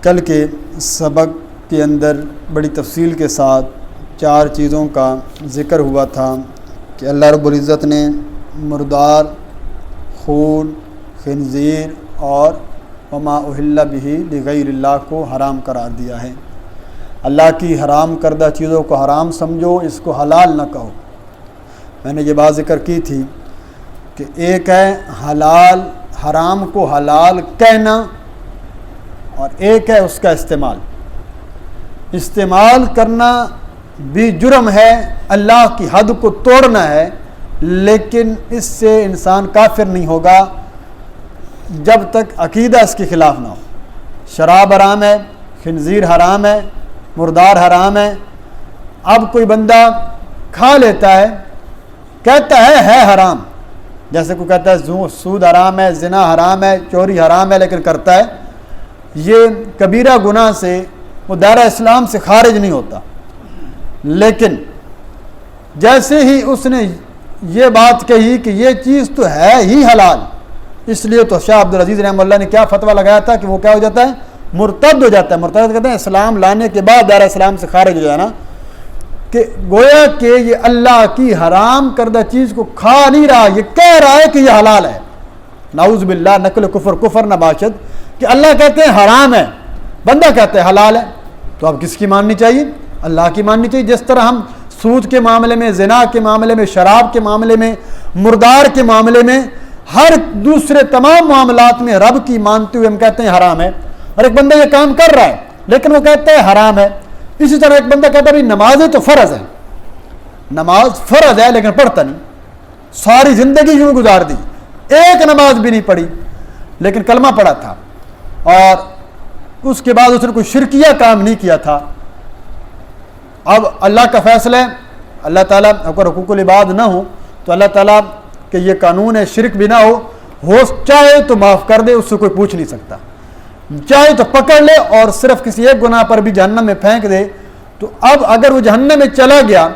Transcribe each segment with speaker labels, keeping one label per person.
Speaker 1: کل کے سبق کے اندر بڑی تفصیل کے ساتھ 4 چیزوں کا ذکر ہوا تھا کہ اللہ رب العزت نے مردار، خون، خنزیر اور وما اہل بہ لغیر اللہ کو حرام قرار دیا ہے۔ اللہ کی حرام کردہ چیزوں کو حرام سمجھو، اس کو حلال نہ کہو۔ میں نے یہ بات ذکر کی تھی کہ ایک ہے حلال، حرام کو حلال کہنا، اور ایک ہے اس کا استعمال کرنا بھی جرم ہے، اللہ کی حد کو توڑنا ہے، لیکن اس سے انسان کافر نہیں ہوگا جب تک عقیدہ اس کے خلاف نہ ہو۔ شراب حرام ہے، خنزیر حرام ہے، مردار حرام ہے۔ اب کوئی بندہ کھا لیتا ہے، کہتا ہے حرام، جیسے کوئی کہتا ہے سود حرام ہے، زنا حرام ہے، چوری حرام ہے، لیکن کرتا ہے، یہ کبیرہ گناہ سے وہ دائرہ اسلام سے خارج نہیں ہوتا۔ لیکن جیسے ہی اس نے یہ بات کہی کہ یہ چیز تو ہے ہی حلال، اس لیے تو شاہ عبدالعزیز رحمہ اللہ نے کیا فتویٰ لگایا تھا کہ وہ کیا ہو جاتا ہے؟ مرتد ہو جاتا ہے۔ مرتد کہتے ہیں اسلام لانے کے بعد دائرہ اسلام سے خارج ہو جانا، کہ گویا کہ یہ اللہ کی حرام کردہ چیز کو کھا نہیں رہا، یہ کہہ رہا ہے کہ یہ حلال ہے۔ نعوذ باللہ، نقل کفر نہ باشد، کہ اللہ کہتے ہیں حرام ہے، بندہ کہتا ہے حلال ہے، تو اب کس کی ماننی چاہیے؟ اللہ کی ماننی چاہیے۔ جس طرح ہم سود کے معاملے میں، زنا کے معاملے میں، شراب کے معاملے میں، مردار کے معاملے میں، ہر دوسرے تمام معاملات میں رب کی مانتے ہوئے ہم کہتے ہیں حرام ہے، اور ایک بندہ یہ کام کر رہا ہے لیکن وہ کہتا ہے حرام ہے۔ اسی طرح ایک بندہ کہتا ہے نمازیں تو فرض ہے، نماز فرض ہے لیکن پڑھتا نہیں، ساری زندگی یوں گزار دی، ایک نماز بھی نہیں پڑھی، لیکن کلمہ پڑھا تھا، اور اس کے بعد اس نے کوئی شرکیہ کام نہیں کیا تھا۔ اب اللہ کا فیصلہ ہے، اللہ تعالیٰ اگر حقوق العباد نہ ہو تو اللہ تعالیٰ کہ یہ قانون ہے شرک بھی نہ ہو چاہے تو معاف کر دے، اس سے کوئی پوچھ نہیں سکتا، چاہے تو پکڑ لے اور صرف کسی ایک گناہ پر بھی جہنم میں پھینک دے۔ تو اب اگر وہ جہنم میں چلا گیا،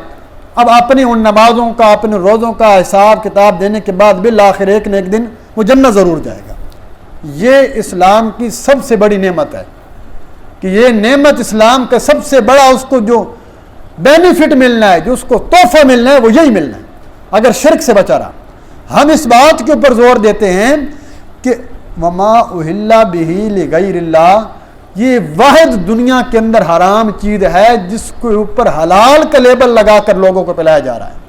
Speaker 1: اب اپنی ان نمازوں کا، اپنے روزوں کا حساب کتاب دینے کے بعد بالآخر ایک نہ ایک دن وہ جنت ضرور جائے گا۔ یہ اسلام کی سب سے بڑی نعمت ہے کہ یہ نعمت اسلام کا سب سے بڑا، اس کو جو بینیفٹ ملنا ہے، جو اس کو تحفہ ملنا ہے، وہ یہی ملنا ہے اگر شرک سے بچا رہا۔ ہم اس بات کے اوپر زور دیتے ہیں کہ وما اہل بہ لغیر اللہ، یہ واحد دنیا کے اندر حرام چیز ہے جس کے اوپر حلال کا لیبل لگا کر لوگوں کو پلایا جا رہا ہے۔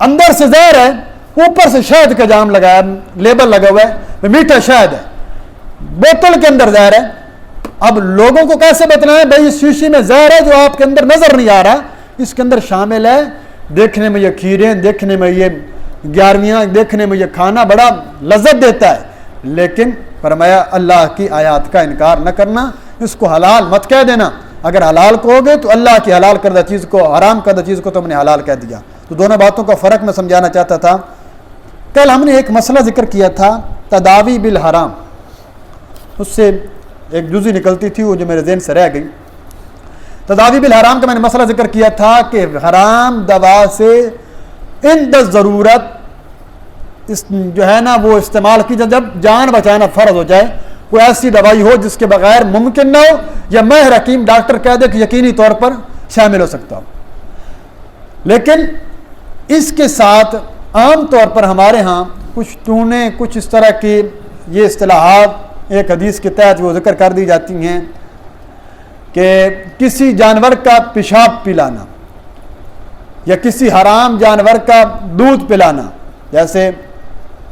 Speaker 1: اندر سے زہر ہے، اوپر سے شہد کا جام لگایا، لیبل لگا ہوا ہے میٹھا شہد ہے، بوتل کے اندر زہر ہے۔ اب لوگوں کو کیسے بتلائیں بھائی اس شیشی میں زہر ہے جو آپ کے اندر نظر نہیں آ رہا، اس کے اندر شامل ہے، دیکھنے میں یہ کھیریں، دیکھنے میں یہ گیارویاں، دیکھنے میں یہ کھانا بڑا لذت دیتا ہے، لیکن فرمایا اللہ کی آیات کا انکار نہ کرنا، اس کو حلال مت کہہ دینا۔ اگر حلال کہو گے تو اللہ کی حلال کردہ چیز کو، حرام کردہ چیز کو تم نے حلال کہہ دیا۔ تو دونوں باتوں کا فرق میں سمجھانا چاہتا تھا۔ کل ہم نے ایک مسئلہ ذکر کیا تھا تداوی بالحرام، اس سے ایک جزئی نکلتی تھی وہ جو میرے ذہن سے رہ گئی۔ تداوی بالحرام کا میں نے مسئلہ ذکر کیا تھا کہ حرام دوا سے عند ضرورت جو ہے نا وہ استعمال کی جب جان بچانا فرض ہو جائے، کوئی ایسی دوائی ہو جس کے بغیر ممکن نہ ہو، یا ماہر حکیم ڈاکٹر کہہ دے کہ یقینی طور پر شامل ہو سکتا ہو۔ لیکن اس کے ساتھ عام طور پر ہمارے ہاں کچھ ٹونے، کچھ اس طرح کی یہ اصطلاحات ایک حدیث کے تحت وہ ذکر کر دی جاتی ہیں کہ کسی جانور کا پیشاب پلانا یا کسی حرام جانور کا دودھ پلانا، جیسے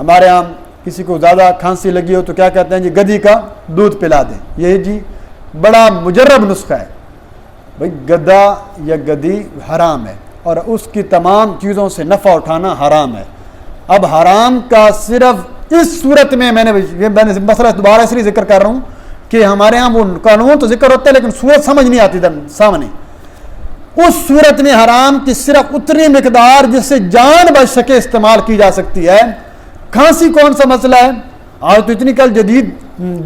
Speaker 1: ہمارے یہاں کسی کو زیادہ کھانسی لگی ہو تو کیا کہتے ہیں جی گدھی کا دودھ پلا دیں، یہ جی بڑا مجرب نسخہ ہے، بھائی گدھا یا گدھی حرام ہے اور اس کی تمام چیزوں سے نفع اٹھانا حرام ہے۔ اب حرام کا صرف اس صورت میں میں نے مسئلہ دوبارہ اس لیے ذکر کر رہا ہوں کہ ہمارے ہاں وہ قانون تو ذکر ہوتا ہے لیکن صورت سمجھ نہیں آتی سامنے۔ اس صورت میں حرام کی صرف اتنی مقدار جس سے جان بچ سکے استعمال کی جا سکتی ہے۔ کھانسی کون سا مسئلہ ہے، آج تو اتنی کل جدید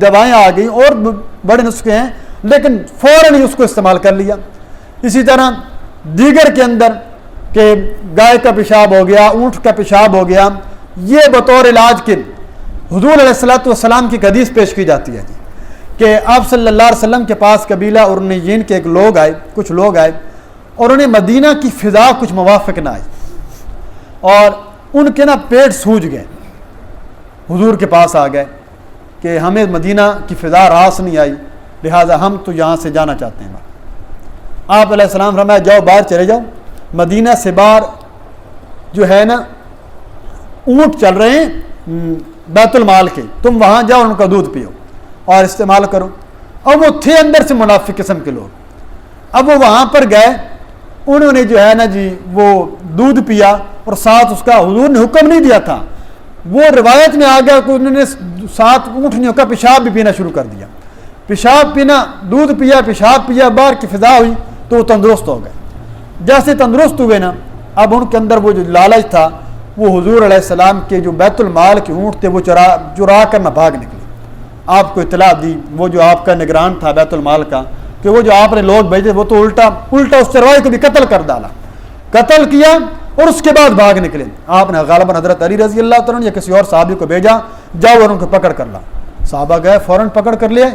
Speaker 1: دوائیں آ گئی اور بڑے نسخے ہیں، لیکن فوراً ہی اس کو استعمال کر لیا۔ اسی طرح دیگر کے اندر کہ گائے کا پیشاب ہو گیا، اونٹ کا پیشاب ہو گیا، یہ بطور علاج کے حضور علیہ الصلوۃ والسلام کی حدیث پیش کی جاتی ہے جی کہ آپ صلی اللہ علیہ وسلم کے پاس قبیلہ ارنیین کے کچھ لوگ آئے اور انہیں مدینہ کی فضا کچھ موافق نہ آئی اور ان کے پیٹ سوج گئے، حضور کے پاس آ گئے کہ ہمیں مدینہ کی فضا راس نہیں آئی، لہٰذا ہم تو یہاں سے جانا چاہتے ہیں۔ آپ علیہ السلام فرمایا جاؤ باہر چلے جاؤ، مدینہ سے باہر جو ہے نا اونٹ چل رہے ہیں بیت المال کے، تم وہاں جاؤ ان کا دودھ پیو اور استعمال کرو۔ اور وہ تھے اندر سے منافق قسم کے لوگ، اب وہ وہاں پر گئے، انہوں نے جو ہے نا جی وہ دودھ پیا اور ساتھ اس کا حضور نے حکم نہیں دیا تھا، وہ روایت میں آ گیا کہ انہوں نے ساتھ اونٹنیوں کا پیشاب بھی پینا شروع کر دیا، پیشاب پینا، دودھ پیا، پیشاب پیا، باہر کی فضا ہوئی تو وہ تندرست ہو گئے۔ جیسے تندرست ہوئے نا، اب ان کے اندر وہ جو لالچ تھا، وہ حضور علیہ السلام کے جو بیت المال کے اونٹ تھے وہ چرا کر نہ بھاگ نکلے۔ آپ کو اطلاع دی وہ جو آپ کا نگران تھا بیت المال کا کہ وہ جو آپ نے لوگ بھیجے وہ تو الٹا اس چرواہے کو بھی قتل کر ڈالا، قتل کیا اور اس کے بعد بھاگ نکلے۔ آپ نے غالباً حضرت علی رضی اللہ تعالیٰ یا کسی اور صحابی کو بھیجا، جاؤ اور ان کو پکڑ کر لا۔ صحابہ گئے، فوراً پکڑ کر لیے۔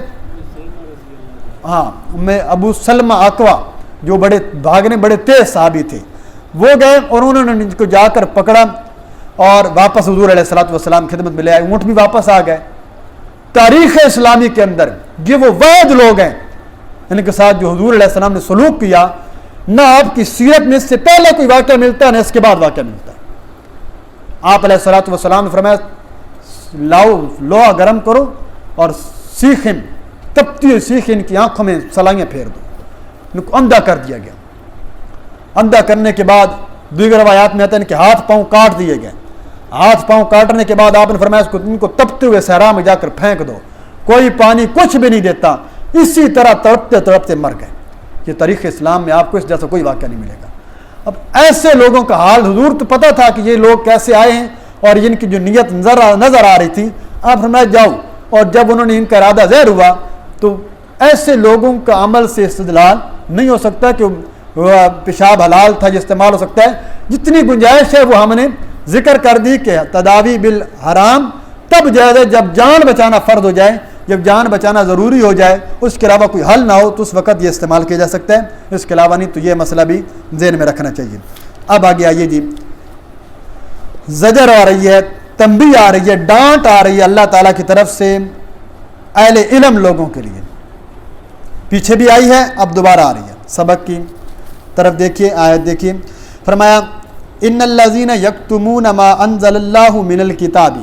Speaker 1: ہاں، میں ابو سلمہ اقوا جو بڑے بھاگنے بڑے تیز صحابی تھے، وہ گئے اور انہوں نے ان کو جا کر پکڑا اور واپس حضور علیہ الصلوۃ والسلام خدمت میں لے آئے، اونٹ بھی واپس آ گئے۔ تاریخ اسلامی کے اندر یہ وہ واحد لوگ ہیں ان کے ساتھ جو حضور علیہ السلام نے سلوک کیا، نہ آپ کی سیرت میں اس سے پہلے کوئی واقعہ ملتا ہے نہ اس کے بعد واقعہ ملتا ہے۔ آپ علیہ الصلوۃ والسلام نے فرمایا لاؤ لوہا گرم کرو اور سیخن، تپتی ہوئی سیخ ان کی آنکھوں میں سلائیاں پھیر دو، ان کو اندھا کر دیا گیا۔ اندھا کرنے کے بعد دیگر روایات میں آتا ہے ان کے ہاتھ پاؤں کاٹ دیے گئے۔ ہاتھ پاؤں کاٹنے کے بعد آپ نے فرمایا ان کو تپتے ہوئے صحرا میں جا کر پھینک دو، کوئی پانی کچھ بھی نہیں دیتا، اسی طرح تڑپتے تڑپتے مر گئے۔ یہ تاریخ اسلام میں آپ کو اس جیسا کوئی واقعہ نہیں ملے گا۔ اب ایسے لوگوں کا حال حضور تو پتہ تھا کہ یہ لوگ کیسے آئے ہیں اور ان کی جو نیت نظر آ رہی تھی، آپ فرمایا جاؤ، اور جب انہوں نے ان کا ارادہ ظاہر ہوا تو ایسے لوگوں کا عمل سے استدلال نہیں ہو سکتا کہ پیشاب حلال تھا جو استعمال ہو سکتا ہے۔ جتنی گنجائش ہے وہ ہم نے ذکر کر دی کہ تداوی بالحرام تب جائز ہے جب جان بچانا فرض ہو جائے، جب جان بچانا ضروری ہو جائے، اس کے علاوہ کوئی حل نہ ہو تو اس وقت یہ استعمال کیا جا سکتا ہے، اس کے علاوہ نہیں۔ تو یہ مسئلہ بھی ذہن میں رکھنا چاہیے۔ اب آگے آئیے جی، زجر آ رہی ہے، تنبیہ آ رہی ہے، ڈانٹ آ رہی ہے اللہ تعالیٰ کی طرف سے اہل علم لوگوں کے لیے۔ پیچھے بھی آئی ہے، اب دوبارہ آ رہی ہے۔ سبق کی طرف دیکھیے، آیت دیکھیے، فرمایا ان الذین یکتمون ما انزل اللہ من الکتاب،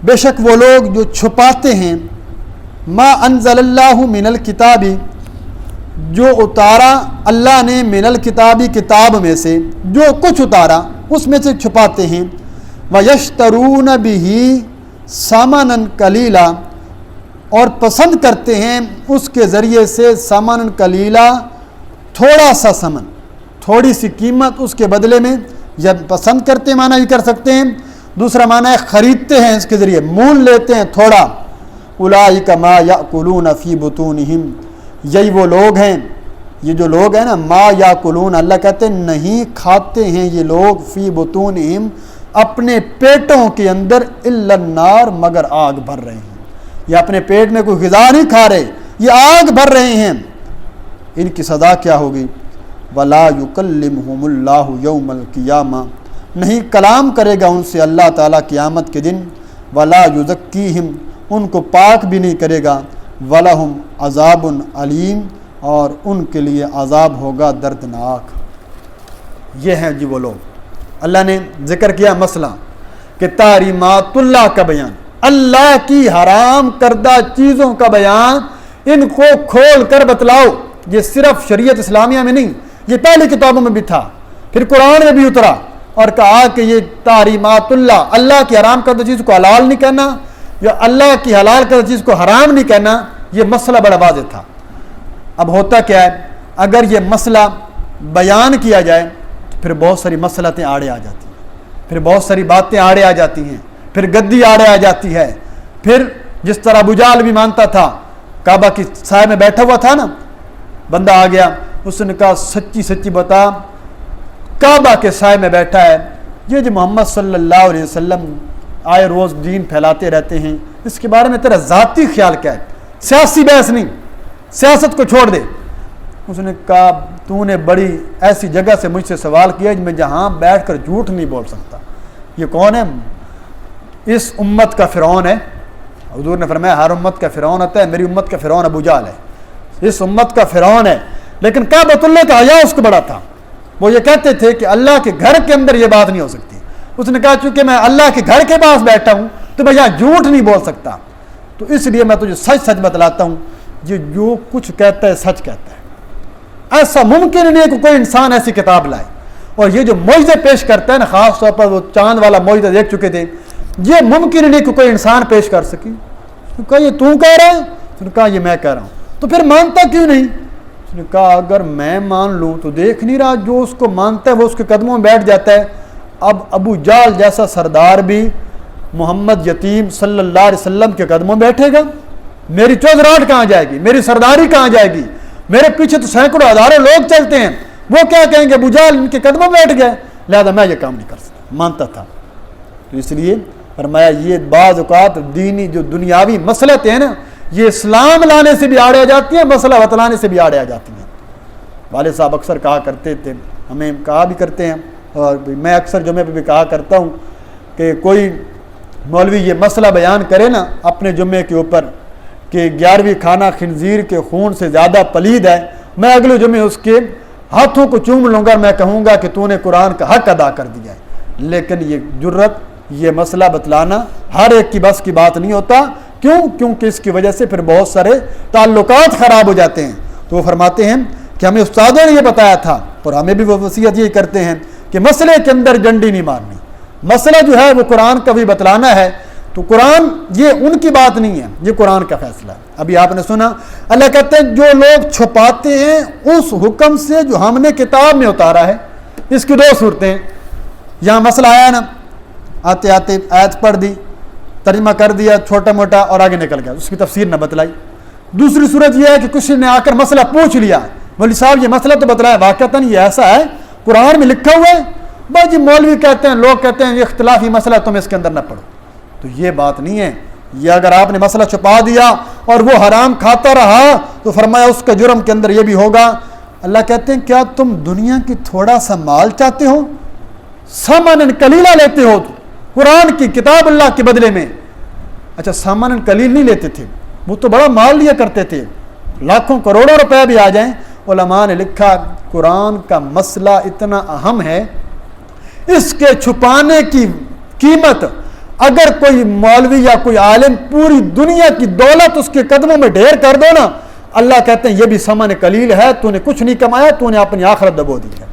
Speaker 1: بے شک وہ لوگ جو چھپاتے ہیں ما انزل اللہ من الکتاب، جو اتارا اللہ نے من الکتابی کتاب میں سے، جو کچھ اتارا اس میں سے چھپاتے ہیں، وَيَشْتَرُونَ بِهِ ثَمَنًا قَلِيلًا، اور پسند کرتے ہیں اس کے ذریعے سے ثمن قلیلا، تھوڑا سا ثمن، تھوڑی سی قیمت اس کے بدلے میں، یا پسند کرتے معنی بھی کر سکتے ہیں، دوسرا معنی ہے خریدتے ہیں اس کے ذریعے، مول لیتے ہیں تھوڑا۔ اولئک ما یاکلون فی بطونہم، یہی وہ لوگ ہیں، یہ جو لوگ ہیں نا، ما یاکلون، اللہ کہتے ہیں نہیں کھاتے ہیں یہ لوگ، فی بطونہم، اپنے پیٹوں کے اندر، الا النار، مگر آگ بھر رہے ہیں۔ یہ اپنے پیٹ میں کوئی غذا نہیں کھا رہے، یہ آگ بھر رہے ہیں۔ ان کی سزا کیا ہوگی؟ وَلَا يُكَلِّمُهُمُ اللَّهُ يَوْمَ الْقِيَامَةِ، نہیں کلام کرے گا ان سے اللہ تعالیٰ قیامت کے دن، وَلَا يُزَكِّيهِمْ، ان کو پاک بھی نہیں کرے گا، وَلَهُمْ عَذَابٌ عَلِيمٌ، اور ان کے لیے عذاب ہوگا دردناک۔ یہ ہیں جی وہ لوگ۔ اللہ نے ذکر کیا مسئلہ کہ تحریمات اللہ کا بیان، اللہ کی حرام کردہ چیزوں کا بیان، ان کو کھول کر بتلاؤ۔ یہ صرف شریعت اسلامیہ میں نہیں، یہ پہلی کتابوں میں بھی تھا، پھر قرآن میں بھی اترا اور کہا کہ یہ تحریمات اللہ، اللہ کی حرام کردہ چیز کو حلال نہیں کہنا یا اللہ کی حلال کردہ چیز کو حرام نہیں کہنا، یہ مسئلہ بڑا واضح تھا۔ اب ہوتا کیا ہے، اگر یہ مسئلہ بیان کیا جائے تو پھر بہت ساری مسئلتیں آڑے آ جاتی ہیں، پھر بہت ساری باتیں آڑے آ جاتی ہیں، پھر گدی آڑے آ جاتی ہے۔ پھر جس طرح ابو جہل بھی مانتا تھا، کعبہ کی سائے میں بیٹھا ہوا تھا نا، بندہ آ گیا، اس نے کہا سچی سچی بتا، کعبہ کے سائے میں بیٹھا ہے، یہ جو محمد صلی اللہ علیہ وسلم آئے روز دین پھیلاتے رہتے ہیں، اس کے بارے میں تیرا ذاتی خیال کیا ہے؟ سیاسی بحث نہیں, سیاست کو چھوڑ دے. اس نے کہا تو نے بڑی ایسی جگہ سے مجھ سے سوال کیا میں جہاں بیٹھ کر جھوٹ نہیں بول سکتا. یہ کون ہے؟ اس امت کا فرعون ہے. حضور نے فرمایا ہر امت کا فرعون ہوتا ہے, میری امت کا فرعون ابو جہل ہے. اس امت کا فرعون ہے, لیکن کعبۃ اللہ کا حیا اس کو بڑا تھا. وہ یہ کہتے تھے کہ اللہ کے گھر کے اندر یہ بات نہیں ہو سکتی. اس نے کہا چونکہ میں اللہ کے گھر کے پاس بیٹھا ہوں تو میں یہاں جھوٹ نہیں بول سکتا, تو اس لیے میں تجھے سچ سچ بتلاتا ہوں, یہ جو کچھ کہتا ہے سچ کہتا ہے. ایسا ممکن نہیں ہے کہ کوئی انسان ایسی کتاب لائے. اور یہ جو معجزے پیش کرتا ہے نا, خاص طور پر وہ چاند والا معجزہ دیکھ چکے تھے, یہ ممکن نہیں کہ کوئی انسان پیش کر سکی. اس نے کہا یہ تو کہہ رہا ہے؟ اس نے کہا یہ میں کہہ رہا ہوں. تو پھر مانتا کیوں نہیں؟ اس نے کہا اگر میں مان لوں تو دیکھ نہیں رہا جو اس کو مانتا ہے وہ اس کے قدموں میں بیٹھ جاتا ہے. اب ابو جہل جیسا سردار بھی محمد یتیم صلی اللہ علیہ وسلم کے قدموں میں بیٹھے گا؟ میری چوزراٹ کہاں جائے گی؟ میری سرداری کہاں جائے گی؟ میرے پیچھے تو سینکڑوں ہزاروں لوگ چلتے ہیں, وہ کیا کہیں گے ابو جہل ان کے قدموں میں بیٹھ گئے, لہذا میں یہ کام نہیں کر سکتا. مانتا تھا. تو اس لیے فرمایا یہ بعض اوقات دینی جو دنیاوی مسئلے ہیں نا, یہ اسلام لانے سے بھی آڑے آ جاتی ہیں, مسئلہ بتلانے سے بھی آڑے آ جاتی ہیں. والد صاحب اکثر کہا کرتے تھے, ہمیں کہا بھی کرتے ہیں, اور میں اکثر جمعے پہ بھی کہا کرتا ہوں کہ کوئی مولوی یہ مسئلہ بیان کرے نا اپنے جمعے کے اوپر کہ 11ویں کھانا خنزیر کے خون سے زیادہ پلید ہے, میں اگلے جمعے اس کے ہاتھوں کو چوم لوں گا, میں کہوں گا کہ تو نے قرآن کا حق ادا کر دیا ہے. لیکن یہ جرت, یہ مسئلہ بتلانا ہر ایک کی بس کی بات نہیں ہوتا. کیوں؟ کیونکہ اس کی وجہ سے پھر بہت سارے تعلقات خراب ہو جاتے ہیں. تو وہ فرماتے ہیں کہ ہمیں استادوں نے یہ بتایا تھا, اور ہمیں بھی وہ وصیت یہی کرتے ہیں کہ مسئلے کے اندر ڈنڈی نہیں مارنی. مسئلہ جو ہے وہ قرآن کا بھی بتلانا ہے, تو قرآن یہ ان کی بات نہیں ہے, یہ قرآن کا فیصلہ ہے. ابھی آپ نے سنا اللہ کہتے ہیں جو لوگ چھپاتے ہیں اس حکم سے جو ہم نے کتاب میں اتارا ہے. اس کی 2 صورتیں. یہاں مسئلہ آیا نا, آتے آتے آیت پڑھ دی, ترجمہ کر دیا چھوٹا موٹا اور آگے نکل گیا, اس کی تفسیر نہ بتلائی. دوسری صورت یہ ہے کہ کسی نے آ کر مسئلہ پوچھ لیا, مولوی صاحب یہ مسئلہ تو بتلایا, واقعتاً یہ ایسا ہے قرآن میں لکھا ہوا ہے, بس جی مولوی کہتے ہیں, لوگ کہتے ہیں یہ اختلافی مسئلہ تم اس کے اندر نہ پڑھو. تو یہ بات نہیں ہے. یہ اگر آپ نے مسئلہ چھپا دیا اور وہ حرام کھاتا رہا تو فرمایا اس کا جرم کے اندر یہ بھی ہوگا. اللہ کہتے ہیں کیا تم دنیا کی تھوڑا سا مال چاہتے ہو, سامانن قلیلہ لیتے ہو تو قرآن کی کتاب اللہ کے بدلے میں. اچھا سامانن قلیل نہیں لیتے تھے, وہ تو بڑا مال لیا کرتے تھے, لاکھوں کروڑوں روپے بھی آ جائیں. علماء نے لکھا قرآن کا مسئلہ اتنا اہم ہے, اس کے چھپانے کی قیمت اگر کوئی مولوی یا کوئی عالم پوری دنیا کی دولت اس کے قدموں میں ڈھیر کر دو نا, اللہ کہتے ہیں یہ بھی سامان قلیل ہے, تو نے کچھ نہیں کمایا, تو نے اپنی آخرت دبو دی ہے.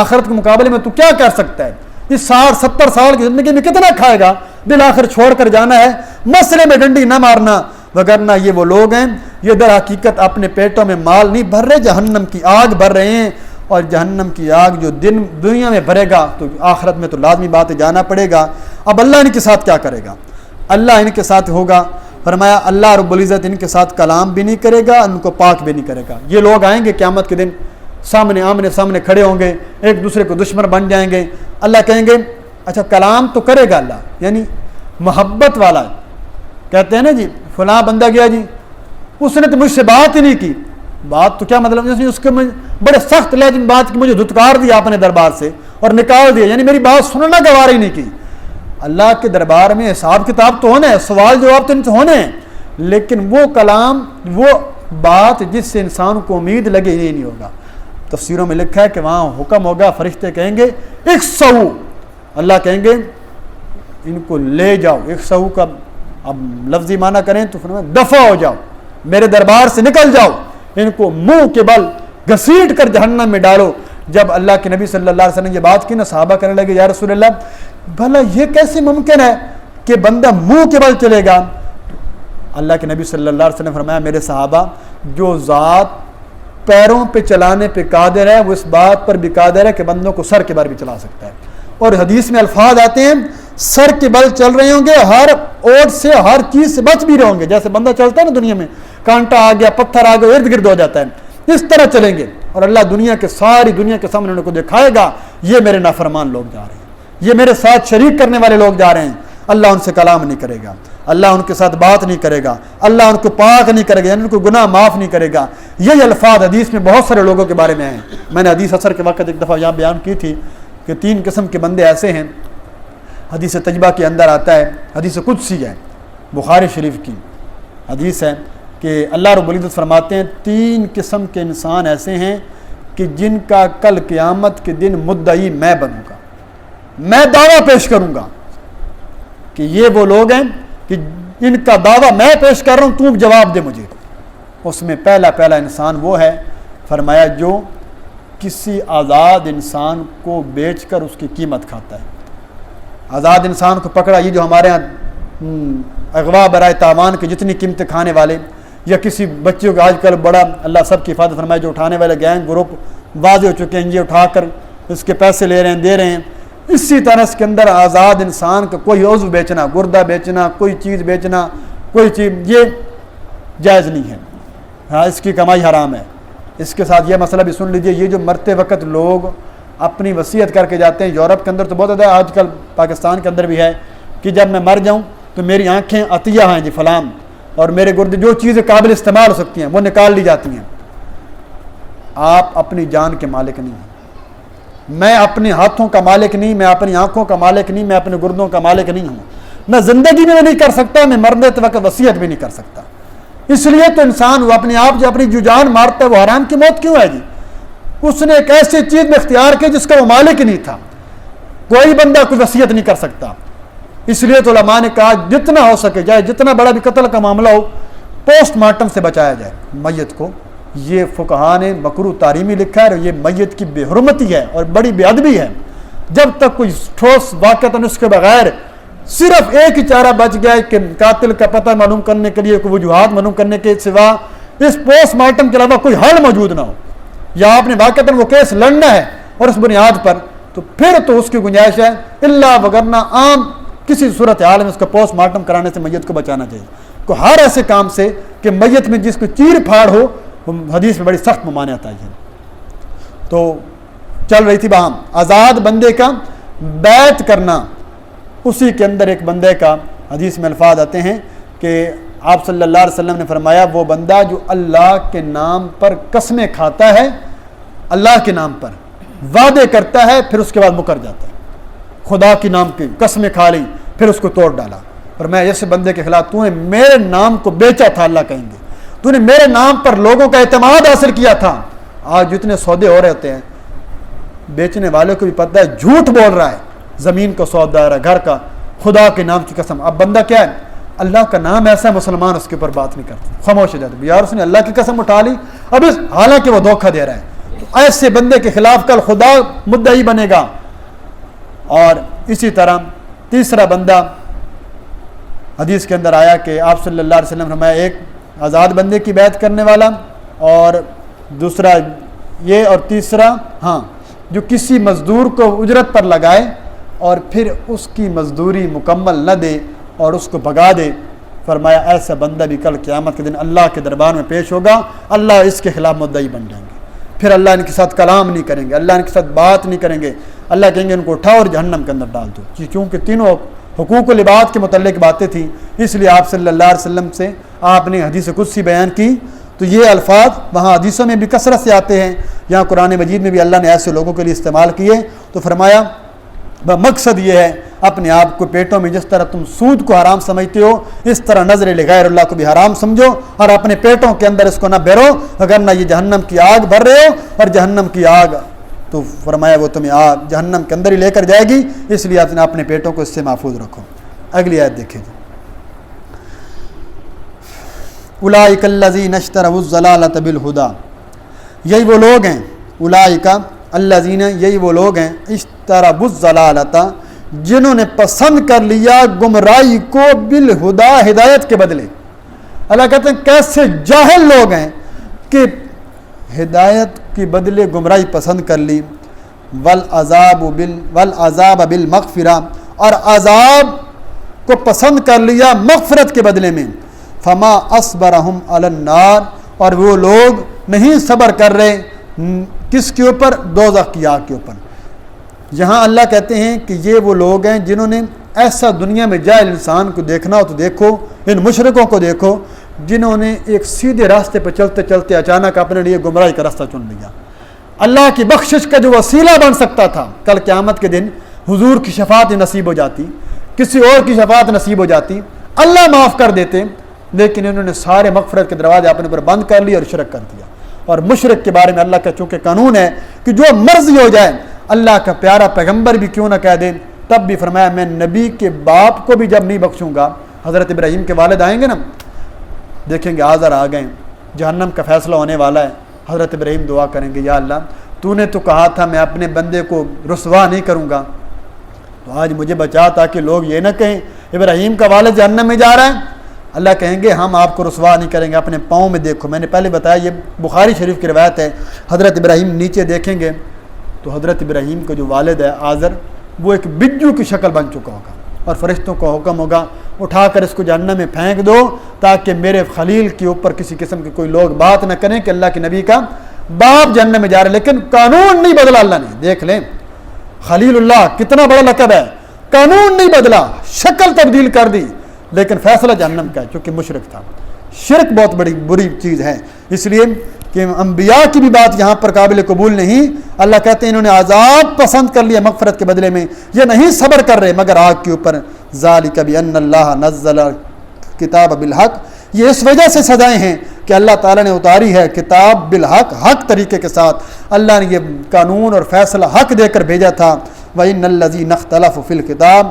Speaker 1: آخرت کے مقابلے میں تو کیا کر سکتا ہے؟ اس 60-70 سال کی زندگی میں کتنا کھائے گا, بالآخر چھوڑ کر جانا ہے. مسئلے میں ڈنڈی نہ مارنا, وگرنہ یہ وہ لوگ ہیں یہ در حقیقت اپنے پیٹوں میں مال نہیں بھر رہے, جہنم کی آگ بھر رہے ہیں. اور جہنم کی آگ جو دنیا میں بھرے گا تو آخرت میں تو لازمی بات ہے جانا پڑے گا. اب اللہ ان کے ساتھ کیا کرے گا؟ اللہ ان کے ساتھ ہوگا. فرمایا اللہ رب العزت ان کے ساتھ کلام بھی نہیں کرے گا, ان کو پاک بھی نہیں کرے گا. یہ لوگ آئیں گے قیامت کے دن, آمنے سامنے کھڑے ہوں گے, ایک دوسرے کو دشمن بن جائیں گے. اللہ کہیں گے اچھا کلام تو کرے گا اللہ, یعنی محبت والا. کہتے ہیں نا جی فلاں بندہ گیا جی, اس نے تو مجھ سے بات ہی نہیں کی. بات تو کیا مطلب, اس کے بڑے سخت لہجے میں بات کی, مجھے دھتکار دیا اپنے دربار سے اور نکال دیا, یعنی میری بات سننا گوارا ہی نہیں کی. اللہ کے دربار میں حساب کتاب تو ہونا ہے, سوال جواب تو ان سے ہونے ہیں, لیکن وہ کلام, وہ بات جس سے انسان کو امید لگے یہ نہیں ہوگا. تفسیروں میں لکھا ہے کہ وہاں حکم ہوگا, فرشتے کہیں گے اکسو, اللہ کہیں گے ان کو لے جاؤ. اکسو کا اب لفظی معنی کریں تو دفع ہو جاؤ, میرے دربار سے نکل جاؤ, ان کو منہ کے بل گھسیٹ کر جہنم میں ڈالو. جب اللہ کے نبی صلی اللہ علیہ وسلم نے یہ بات کی نا, صحابہ کہنے لگے یا رسول اللہ بھلا یہ کیسے ممکن ہے کہ بندہ منہ کے بل چلے گا؟ اللہ کے نبی صلی اللہ علیہ وسلم نے فرمایا میرے صحابہ, جو ذات پیروں پہ چلانے پہ قادر ہے وہ اس بات پر بھی قادر ہے کہ بندوں کو سر کے بل بھی چلا سکتا ہے. اور حدیث میں الفاظ آتے ہیں سر کے بل چل رہے ہوں گے, ہر اوٹ سے ہر چیز سے بچ بھی رہے ہوں گے. جیسے بندہ چلتا ہے نا دنیا میں, کانٹا آ گیا, پتھر آ گیا, ارد گرد ہو جاتا ہے, اس طرح چلیں گے. اور اللہ دنیا کے ساری دنیا کے سامنے ان کو دکھائے گا یہ میرے نافرمان لوگ جا رہے ہیں, یہ میرے ساتھ شریک کرنے والے لوگ جا رہے ہیں. اللہ ان سے کلام نہیں کرے گا. اللہ ان کے ساتھ بات نہیں کرے گا، اللہ ان کو پاک نہیں کرے گا، یعنی ان کو گناہ معاف نہیں کرے گا. یہی الفاظ حدیث میں بہت سارے لوگوں کے بارے میں ہیں. میں نے حدیث اثر کے وقت ایک دفعہ یہاں بیان کی تھی کہ 3 قسم کے بندے ایسے ہیں. حدیث تجبہ کے اندر آتا ہے، حدیث قدسی ہے، بخاری شریف کی حدیث ہے کہ اللہ رب العزت فرماتے ہیں 3 قسم کے انسان ایسے ہیں کہ جن کا کل قیامت کے دن مدعی میں بنوں گا، میں دعویٰ پیش کروں گا کہ یہ وہ لوگ ہیں کہ ان کا دعویٰ میں پیش کر رہا ہوں، تو جواب دے مجھے. اس میں پہلا انسان وہ ہے، فرمایا جو کسی آزاد انسان کو بیچ کر اس کی قیمت کھاتا ہے. آزاد انسان کو پکڑا، یہ جو ہمارے ہاں اغوا برائے تاوان کی جتنی قیمتیں کھانے والے، یا کسی بچوں کا آج کل بڑا اللہ سب کی حفاظت فرمائے جو اٹھانے والے گینگ گروپ واضح ہو چکے ہیں، یہ اٹھا کر اس کے پیسے لے رہے ہیں، دے رہے ہیں. اسی طرح اس کے اندر آزاد انسان کا کوئی عضو بیچنا، گردہ بیچنا، کوئی چیز بیچنا، کوئی چیز، یہ جائز نہیں ہے. ہاں اس کی کمائی حرام ہے. اس کے ساتھ یہ مسئلہ بھی سن لیجئے، یہ جو مرتے وقت لوگ اپنی وصیت کر کے جاتے ہیں، یورپ کے اندر تو بہت زیادہ، آج کل پاکستان کے اندر بھی ہے کہ جب میں مر جاؤں تو میری آنکھیں عطیہ ہیں جی فلان، اور میرے گردے جو چیزیں قابل استعمال ہو سکتی ہیں وہ نکال لی جاتی ہیں. آپ اپنی جان کے مالک نہیں ہیں. میں اپنے ہاتھوں کا مالک نہیں، میں اپنی آنکھوں کا مالک نہیں، میں اپنے گردوں کا مالک نہیں ہوں. میں زندگی میں نہیں کر سکتا، میں مرنے وقت وصیت بھی نہیں کر سکتا. اس لیے تو انسان وہ اپنے آپ جو اپنی جو جان مارتا ہے وہ حرام کی موت کیوں ہے جی؟ اس نے ایک ایسی چیز میں اختیار کی جس کا وہ مالک نہیں تھا. کوئی بندہ کوئی وصیت نہیں کر سکتا. اس لیے تو علماء نے کہا جتنا ہو سکے، چاہے جتنا بڑا بھی قتل کا معاملہ ہو، پوسٹ مارٹم سے بچایا جائے میت کو. یہ فقہاء نے مکروہ تحریمی لکھا ہے، اور یہ میت کی بے حرمتی ہے اور بڑی بے ادبی ہے. جب تک کوئی ٹھوس واقعتاً اس کے بغیر صرف ایک ہی چارہ بچ گیا ہے کہ قاتل کا پتہ معلوم کرنے کے لیے، کوئی وجوہات معلوم کرنے کے سوا اس پوسٹ مارٹم کے علاوہ کوئی حل موجود نہ ہو، یا آپ نے واقعتاً وہ کیس لڑنا ہے اور اس بنیاد پر، تو پھر تو اس کی گنجائش ہے. اللہ وگرنہ عام کسی صورتحال میں اس کا پوسٹ مارٹم کرانے سے میت کو بچانا چاہیے. کو ہر ایسے کام سے کہ میت میں جس کو چیر پھاڑ ہو، حدیث میں بڑی سخت ممانعت آئی ہے. تو چل رہی تھی بہام آزاد بندے کا بیعت کرنا. اسی کے اندر ایک بندے کا حدیث میں الفاظ آتے ہیں کہ آپ صلی اللہ علیہ وسلم نے فرمایا وہ بندہ جو اللہ کے نام پر قسمیں کھاتا ہے، اللہ کے نام پر وعدے کرتا ہے، پھر اس کے بعد مکر جاتا ہے. خدا کے نام کی قسمیں کھا لی، پھر اس کو توڑ ڈالا. اور میں ایسے بندے کے خلاف، تو نے میرے نام کو بیچا تھا، اللہ کہیں گے تو نے میرے نام پر لوگوں کا اعتماد حاصل کیا تھا. آج جتنے سودے ہو رہے ہوتے ہیں، بیچنے والے کو بھی پتہ ہے جھوٹ بول رہا ہے. زمین کا سودا ہے، گھر کا، خدا کے نام کی قسم. اب بندہ کیا ہے، اللہ کا نام ایسا ہے، مسلمان اس کے اوپر بات نہیں کرتے، خاموش ہو جاتے. یار اس نے اللہ کی قسم اٹھا لی، اب حالانکہ وہ دھوکہ دے رہا ہے. تو ایسے بندے کے خلاف کل خدا مدعی بنے گا. اور اسی طرح تیسرا بندہ حدیث کے اندر آیا کہ آپ صلی اللہ علیہ وسلم نے فرمایا ایک آزاد بندے کی بیعت کرنے والا، اور دوسرا یہ، اور تیسرا جو کسی مزدور کو اجرت پر لگائے اور پھر اس کی مزدوری مکمل نہ دے اور اس کو بھگا دے. فرمایا ایسا بندہ بھی کل قیامت کے دن اللہ کے دربار میں پیش ہوگا، اللہ اس کے خلاف مدعی بن جائیں گے. پھر اللہ ان کے ساتھ کلام نہیں کریں گے، اللہ ان کے ساتھ بات نہیں کریں گے. اللہ کہیں گے ان کو اٹھاؤ اور جہنم کے اندر ڈال دو. کیونکہ تینوں حقوق و لباد کے متعلق باتیں تھیں، اس لیے آپ صلی اللہ علیہ وسلم سے آپ نے حدیث قدسی بیان کی. تو یہ الفاظ وہاں حدیثوں میں بھی کثرت سے آتے ہیں، یہاں قرآن مجید میں بھی اللہ نے ایسے لوگوں کے لیے استعمال کیے. تو فرمایا مقصد یہ ہے اپنے آپ کو پیٹوں میں جس طرح تم سود کو حرام سمجھتے ہو، اس طرح نظر لغیر اللہ کو بھی حرام سمجھو اور اپنے پیٹوں کے اندر اس کو نہ بھرو، اگر نہ یہ جہنم کی آگ بھر رہے ہو، اور جہنم کی آگ تو فرمایا وہ تمہیں آگ جہنم کے اندر ہی لے کر جائے گی. اس لیے آپ نے اپنے پیٹوں کو اس سے محفوظ رکھو. اگلی آیت دیکھیں جی. اولئک الذین اشتروا الضلالۃ بالہدی، یہی وہ لوگ ہیں، اولئک الذین، یہی وہ لوگ ہیں، اشتروا الضلالۃ، جنہوں نے پسند کر لیا گمراہی کو بالہدی، ہدایت کے بدلے. اللہ کہتے ہیں کیسے جاہل لوگ ہیں کہ ہدایت کے بدلے گمراہی پسند کر لی. والعذاب بالمغفرہ، اور عذاب کو پسند کر لیا مغفرت کے بدلے میں. فما اصبرہم علی النار، اور وہ لوگ نہیں صبر کر رہے کس کے اوپر؟ دوزخ کی آگ کے اوپر. یہاں اللہ کہتے ہیں کہ یہ وہ لوگ ہیں جنہوں نے ایسا دنیا میں جاہل انسان کو دیکھنا ہو تو دیکھو، ان مشرکوں کو دیکھو جنہوں نے ایک سیدھے راستے پہ چلتے چلتے اچانک اپنے لیے گمراہی کا راستہ چن لیا۔ اللہ کی بخشش کا جو وسیلہ بن سکتا تھا، کل قیامت کے دن حضور کی شفاعت نصیب ہو جاتی، کسی اور کی شفاعت نصیب ہو جاتی، اللہ معاف کر دیتے، لیکن انہوں نے سارے مغفرت کے دروازے اپنے پر بند کر لیے اور شرک کر دیا۔ اور مشرک کے بارے میں اللہ کا چونکہ قانون ہے کہ جو مرضی ہو جائے، اللہ کا پیارا پیغمبر بھی کیوں نہ کہہ دے، تب بھی فرمایا میں نبی کے باپ کو بھی جب نہیں بخشوں گا۔ حضرت ابراہیم کے والد آئیں گے نا، دیکھیں گے آزر آ گئے، جہنم کا فیصلہ ہونے والا ہے، حضرت ابراہیم دعا کریں گے یا اللہ تو نے تو کہا تھا میں اپنے بندے کو رسوا نہیں کروں گا، تو آج مجھے بچا تاکہ لوگ یہ نہ کہیں ابراہیم کا والد جہنم میں جا رہا ہے۔ اللہ کہیں گے ہم آپ کو رسوا نہیں کریں گے، اپنے پاؤں میں دیکھو۔ میں نے پہلے بتایا یہ بخاری شریف کی روایت ہے، حضرت ابراہیم نیچے دیکھیں گے تو حضرت ابراہیم کا جو والد ہے آزر، وہ ایک بجو کی شکل بن چکا ہوگا، اور فرشتوں کا حکم ہوگا اٹھا کر اس کو جہنم میں پھینک دو تاکہ میرے خلیل کے اوپر کسی قسم کے کوئی لوگ بات نہ کریں کہ اللہ کے نبی کا باپ جہنم میں جا رہے۔ لیکن قانون نہیں بدلا اللہ نے، دیکھ لیں خلیل اللہ کتنا بڑا لقب ہے، قانون نہیں بدلا، شکل تبدیل کر دی، لیکن فیصلہ جہنم کا ہے چونکہ مشرک تھا۔ شرک بہت بڑی بری چیز ہے، اس لیے کہ انبیاء کی بھی بات یہاں پر قابل قبول نہیں۔ اللہ کہتے ہیں انہوں نے عذاب پسند کر لیا مغفرت کے بدلے میں، یہ نہیں صبر کر رہے مگر آگ کے اوپر۔ ذالک بان اللہ نزل کتاب بالحق، یہ اس وجہ سے سزائیں ہیں کہ اللہ تعالیٰ نے اتاری ہے کتاب بالحق، حق طریقے کے ساتھ اللہ نے یہ قانون اور فیصلہ حق دے کر بھیجا تھا۔ وَإِنَّ الَّذِينَ اخْتَلَفُوا فِي الْكِتَابِ،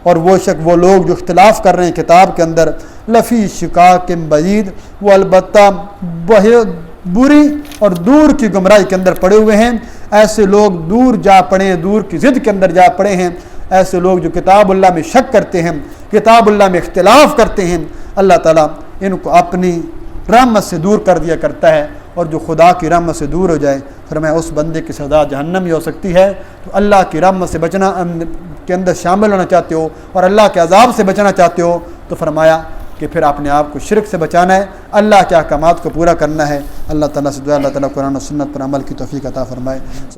Speaker 1: اور وہ لوگ جو اختلاف کر رہے ہیں کتاب کے اندر، لفی شقاق بعید، وہ البتہ بری اور دور کی گمراہی کے اندر پڑے ہوئے ہیں۔ ایسے لوگ دور جا پڑے ہیں، دور کی ضد کے اندر جا پڑے ہیں۔ ایسے لوگ جو کتاب اللہ میں شک کرتے ہیں، کتاب اللہ میں اختلاف کرتے ہیں، اللہ تعالیٰ ان کو اپنی رحمت سے دور کر دیا کرتا ہے۔ اور جو خدا کی رحمت سے دور ہو جائے، فرمایا اس بندے کی سزا جہنم ہی ہو سکتی ہے۔ تو اللہ کی رحمت سے بچنا کے اندر شامل ہونا چاہتے ہو اور اللہ کے عذاب سے بچنا چاہتے ہو، تو فرمایا کہ پھر اپنے آپ کو شرک سے بچانا ہے، اللہ کے احکامات کو پورا کرنا ہے۔ اللہ تعالیٰ سے دعا اللہ تعالیٰ قرآن و سنت پر عمل کی توفیق عطا فرمائے۔